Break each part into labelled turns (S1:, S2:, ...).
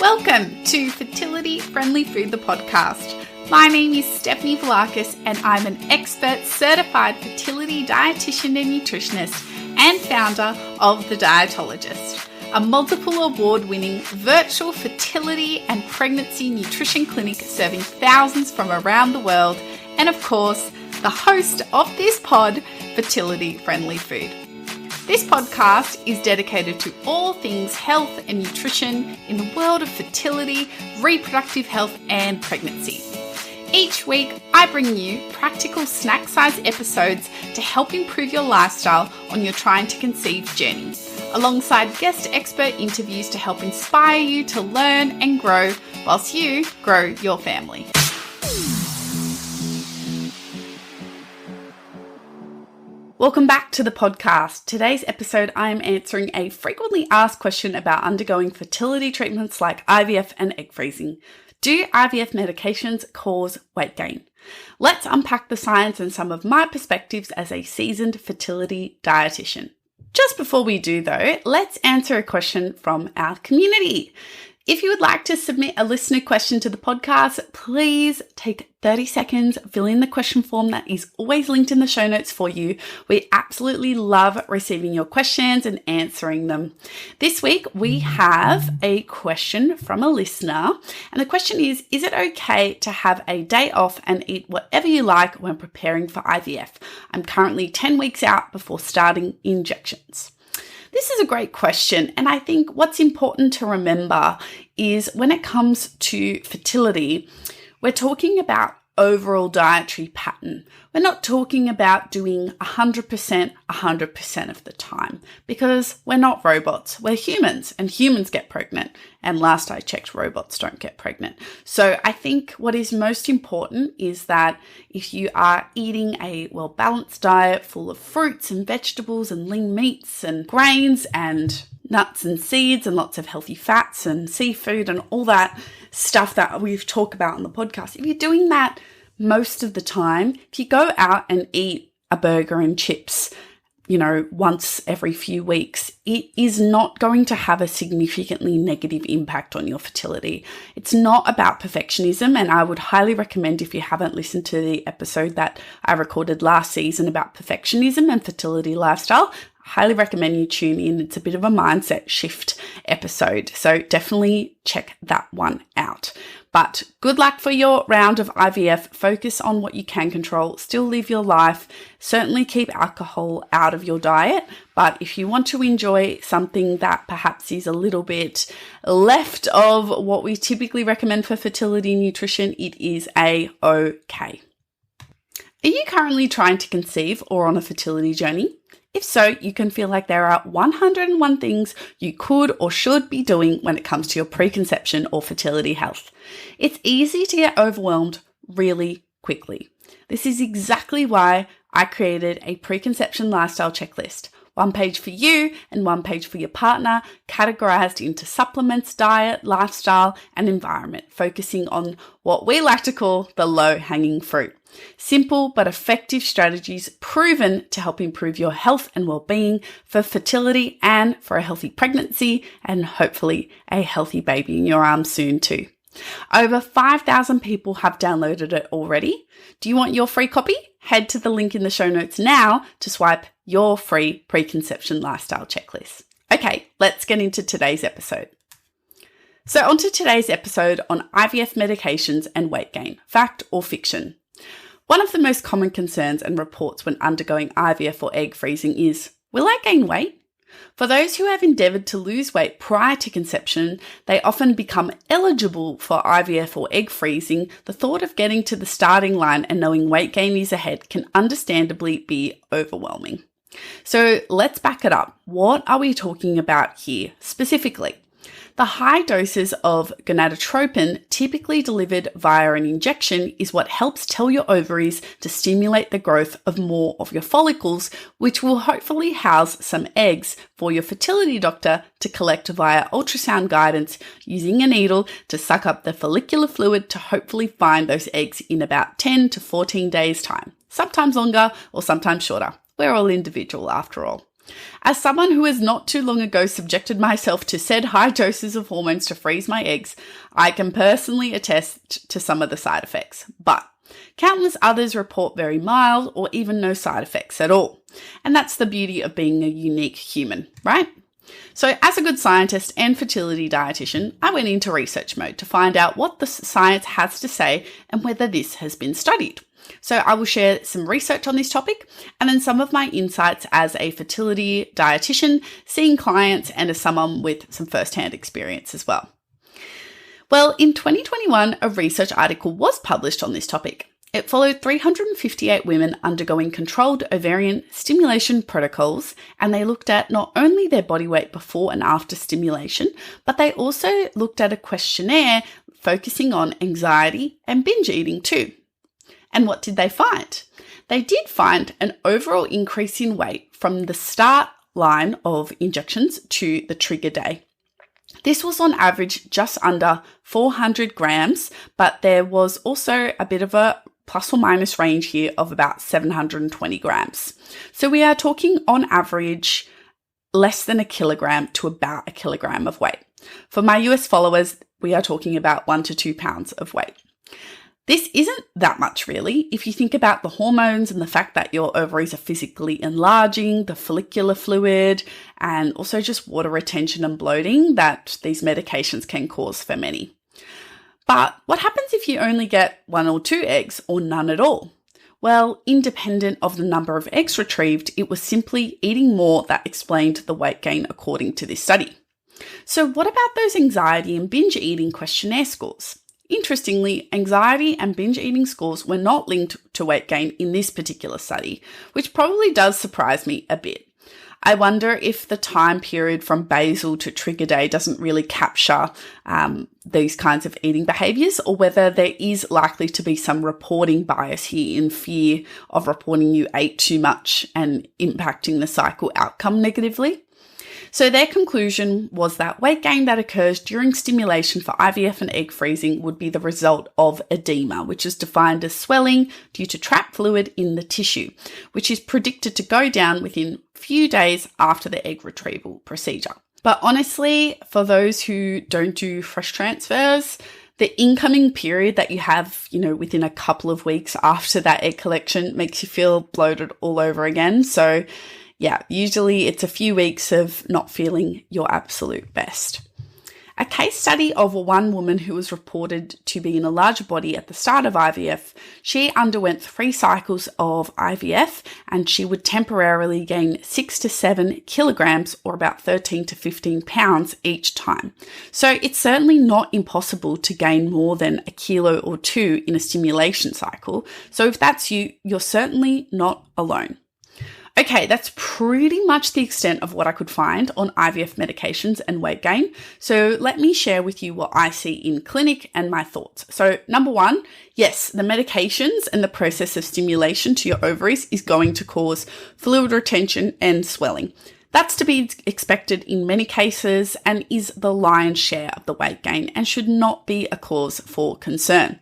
S1: Welcome to Fertility Friendly Food, the podcast. My name is Stephanie Vlakis and I'm an expert certified fertility dietitian and nutritionist and founder of the Dietologist, a multiple award-winning virtual fertility and pregnancy nutrition clinic serving thousands from around the world, and of course, the host of this pod, Fertility Friendly Food. This podcast is dedicated to all things health and nutrition in the world of fertility, reproductive health, and pregnancy. Each week, I bring you practical snack-sized episodes to help improve your lifestyle on your trying to conceive journey, alongside guest expert interviews to help inspire you to learn and grow whilst you grow your family. Welcome back to the podcast. Today's episode, I am answering a frequently asked question about undergoing fertility treatments like IVF and egg freezing. Do IVF medications cause weight gain? Let's unpack the science and some of my perspectives as a seasoned fertility dietitian. Just before we do though, let's answer a question from our community. If you would like to submit a listener question to the podcast, please take 30 seconds, fill in the question form that is always linked in the show notes for you. We absolutely love receiving your questions and answering them. This week, we have a question from a listener, and the question is it okay to have a day off and eat whatever you like when preparing for IVF? I'm currently 10 weeks out before starting injections. This is a great question, and I think what's important to remember is when it comes to fertility, we're talking about overall dietary pattern. We're not talking about doing 100% of the time, because we're not robots. We're humans, and humans get pregnant. And last I checked, robots don't get pregnant. So I think what is most important is that if you are eating a well-balanced diet full of fruits and vegetables and lean meats and grains and nuts and seeds and lots of healthy fats and seafood and all that stuff that we've talked about on the podcast, if you're doing that most of the time, if you go out and eat a burger and chips, once every few weeks, it is not going to have a significantly negative impact on your fertility. It's not about perfectionism, and I would highly recommend, if you haven't listened to the episode that I recorded last season about perfectionism and fertility lifestyle, highly recommend you tune in. It's a bit of a mindset shift episode, so definitely check that one out. But good luck for your round of IVF. Focus on what you can control. Still live your life. Certainly keep alcohol out of your diet. But if you want to enjoy something that perhaps is a little bit left of what we typically recommend for fertility nutrition, it is a-okay. Are you currently trying to conceive or on a fertility journey? If so, you can feel like there are 101 things you could or should be doing when it comes to your preconception or fertility health. It's easy to get overwhelmed really quickly. This is exactly why I created a preconception lifestyle checklist. One page for you and one page for your partner, categorized into supplements, diet, lifestyle, and environment, focusing on what we like to call the low-hanging fruit. Simple but effective strategies proven to help improve your health and well-being for fertility and for a healthy pregnancy and hopefully a healthy baby in your arms soon too. Over 5,000 people have downloaded it already. Do you want your free copy? Head to the link in the show notes now to swipe your free preconception lifestyle checklist. Okay, let's get into today's episode. So on to today's episode on IVF medications and weight gain, fact or fiction. One of the most common concerns and reports when undergoing IVF or egg freezing is, will I gain weight? For those who have endeavoured to lose weight prior to conception, they often become eligible for IVF or egg freezing. The thought of getting to the starting line and knowing weight gain is ahead can understandably be overwhelming. So let's back it up. What are we talking about here specifically? The high doses of gonadotropin, typically delivered via an injection, is what helps tell your ovaries to stimulate the growth of more of your follicles, which will hopefully house some eggs for your fertility doctor to collect via ultrasound guidance using a needle to suck up the follicular fluid to hopefully find those eggs in about 10 to 14 days' time, sometimes longer or sometimes shorter. We're all individual after all. As someone who has not too long ago subjected myself to said high doses of hormones to freeze my eggs, I can personally attest to some of the side effects, but countless others report very mild or even no side effects at all. And that's the beauty of being a unique human, right? So as a good scientist and fertility dietitian, I went into research mode to find out what the science has to say and whether this has been studied. So I will share some research on this topic and then some of my insights as a fertility dietitian, seeing clients, and as someone with some first-hand experience as well. Well, in 2021, a research article was published on this topic. It followed 358 women undergoing controlled ovarian stimulation protocols, and they looked at not only their body weight before and after stimulation, but they also looked at a questionnaire focusing on anxiety and binge eating too. And what did they find? They did find an overall increase in weight from the start line of injections to the trigger day. This was on average just under 400 grams, but there was also a bit of a plus or minus range here of about 720 grams. So we are talking on average less than a kilogram to about a kilogram of weight. For my US followers, we are talking about 1 to 2 pounds of weight. This isn't that much really. If you think about the hormones and the fact that your ovaries are physically enlarging, the follicular fluid, and also just water retention and bloating that these medications can cause for many. But what happens if you only get 1 or 2 eggs or none at all? Well, independent of the number of eggs retrieved, it was simply eating more that explained the weight gain according to this study. So what about those anxiety and binge eating questionnaire scores? Interestingly, anxiety and binge eating scores were not linked to weight gain in this particular study, which probably does surprise me a bit. I wonder if the time period from basal to trigger day doesn't really capture these kinds of eating behaviours, or whether there is likely to be some reporting bias here in fear of reporting you ate too much and impacting the cycle outcome negatively. So their conclusion was that weight gain that occurs during stimulation for IVF and egg freezing would be the result of edema, which is defined as swelling due to trapped fluid in the tissue, which is predicted to go down within a few days after the egg retrieval procedure. But honestly, for those who don't do fresh transfers, the incoming period that you have, within a couple of weeks after that egg collection makes you feel bloated all over again. So yeah, usually it's a few weeks of not feeling your absolute best. A case study of one woman who was reported to be in a larger body at the start of IVF, she underwent 3 cycles of IVF and she would temporarily gain 6 to 7 kilograms or about 13 to 15 pounds each time. So it's certainly not impossible to gain more than a kilo or 2 in a stimulation cycle. So if that's you, you're certainly not alone. Okay, that's pretty much the extent of what I could find on IVF medications and weight gain. So let me share with you what I see in clinic and my thoughts. So number 1, yes, the medications and the process of stimulation to your ovaries is going to cause fluid retention and swelling. That's to be expected in many cases and is the lion's share of the weight gain and should not be a cause for concern.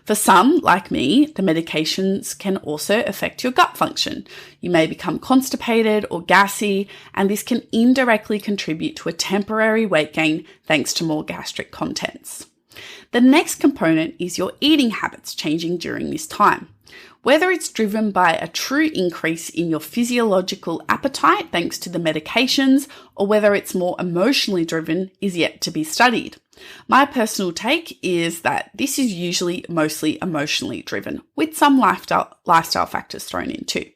S1: For some, like me, the medications can also affect your gut function. You may become constipated or gassy, and this can indirectly contribute to a temporary weight gain thanks to more gastric contents. The next component is your eating habits changing during this time. Whether it's driven by a true increase in your physiological appetite thanks to the medications, or whether it's more emotionally driven is yet to be studied. My personal take is that this is usually mostly emotionally driven, with some lifestyle factors thrown in too.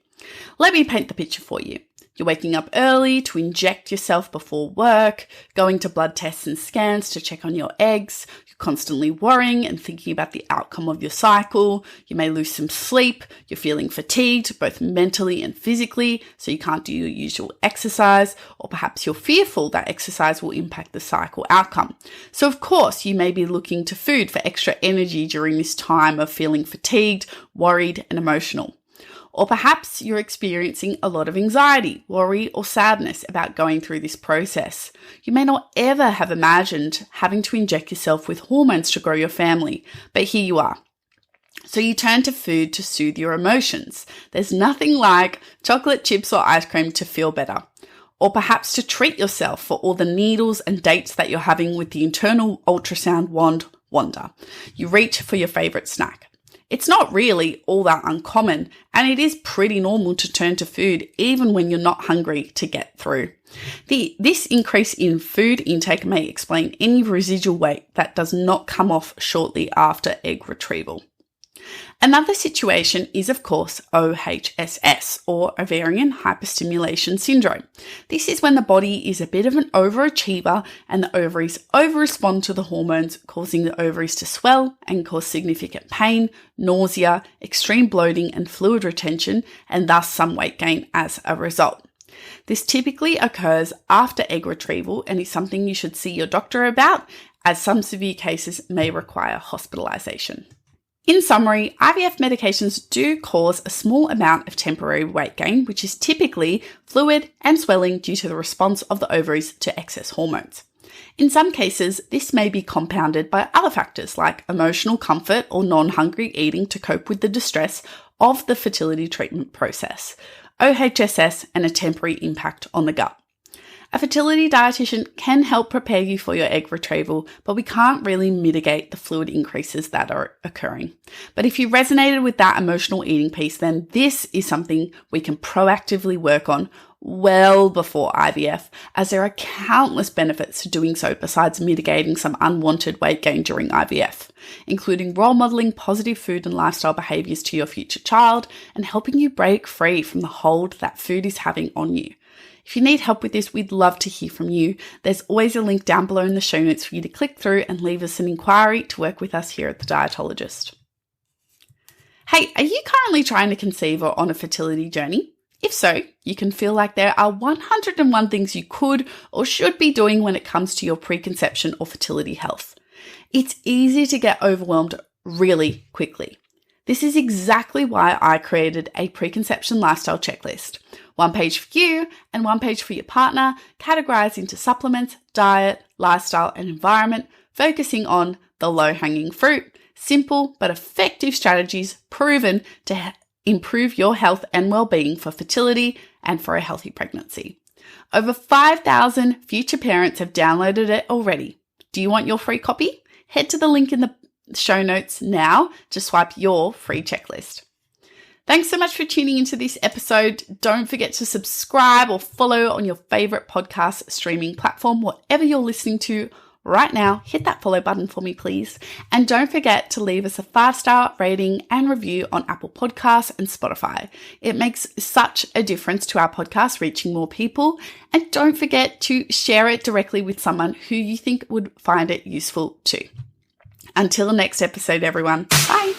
S1: Let me paint the picture for you. You're waking up early to inject yourself before work, going to blood tests and scans to check on your eggs. You're constantly worrying and thinking about the outcome of your cycle. You may lose some sleep. You're feeling fatigued, both mentally and physically, so you can't do your usual exercise, or perhaps you're fearful that exercise will impact the cycle outcome. So of course, you may be looking to food for extra energy during this time of feeling fatigued, worried, and emotional. Or perhaps you're experiencing a lot of anxiety, worry, or sadness about going through this process. You may not ever have imagined having to inject yourself with hormones to grow your family, but here you are. So you turn to food to soothe your emotions. There's nothing like chocolate chips or ice cream to feel better. or perhaps to treat yourself for all the needles and dates that you're having with the internal ultrasound wand wander. You reach for your favourite snack. It's not really all that uncommon, and it is pretty normal to turn to food even when you're not hungry to get through. This increase in food intake may explain any residual weight that does not come off shortly after egg retrieval. Another situation is, of course, OHSS, or ovarian hyperstimulation syndrome. This is when the body is a bit of an overachiever and the ovaries overrespond to the hormones, causing the ovaries to swell and cause significant pain, nausea, extreme bloating and fluid retention, and thus some weight gain as a result. This typically occurs after egg retrieval and is something you should see your doctor about, as some severe cases may require hospitalisation. In summary, IVF medications do cause a small amount of temporary weight gain, which is typically fluid and swelling due to the response of the ovaries to excess hormones. In some cases, this may be compounded by other factors like emotional comfort or non-hungry eating to cope with the distress of the fertility treatment process, OHSS, and a temporary impact on the gut. A fertility dietitian can help prepare you for your egg retrieval, but we can't really mitigate the fluid increases that are occurring. But if you resonated with that emotional eating piece, then this is something we can proactively work on well before IVF, as there are countless benefits to doing so besides mitigating some unwanted weight gain during IVF, including role modeling positive food and lifestyle behaviors to your future child and helping you break free from the hold that food is having on you. If you need help with this, we'd love to hear from you. There's always a link down below in the show notes for you to click through and leave us an inquiry to work with us here at the Dietologist. Hey, are you currently trying to conceive or on a fertility journey? If so, you can feel like there are 101 things you could or should be doing when it comes to your preconception or fertility health. It's easy to get overwhelmed really quickly. This is exactly why I created a preconception lifestyle checklist. One page for you and one page for your partner, categorized into supplements, diet, lifestyle, and environment, focusing on the low-hanging fruit, simple but effective strategies proven to improve your health and well-being for fertility and for a healthy pregnancy. Over 5,000 future parents have downloaded it already. Do you want your free copy? Head to the link in the show notes now to swipe your free checklist. Thanks so much for tuning into this episode. Don't forget to subscribe or follow on your favorite podcast streaming platform, whatever you're listening to right now. Hit that follow button for me, please. And don't forget to leave us a 5-star rating and review on Apple Podcasts and Spotify. It makes such a difference to our podcast reaching more people. And don't forget to share it directly with someone who you think would find it useful too. Until the next episode, everyone. Bye.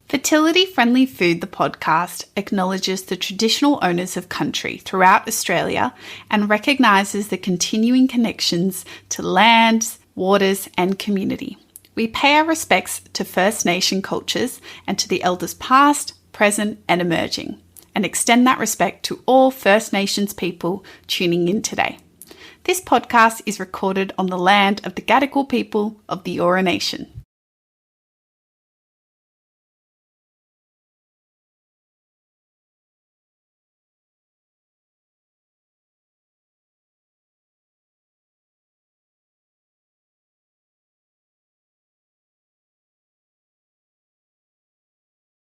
S1: Fertility Friendly Food, the podcast, acknowledges the traditional owners of country throughout Australia and recognises the continuing connections to lands, waters and community. We pay our respects to First Nation cultures and to the elders past, present and emerging, and extend that respect to all First Nations people tuning in today. This podcast is recorded on the land of the Gadigal people of the Eora Nation.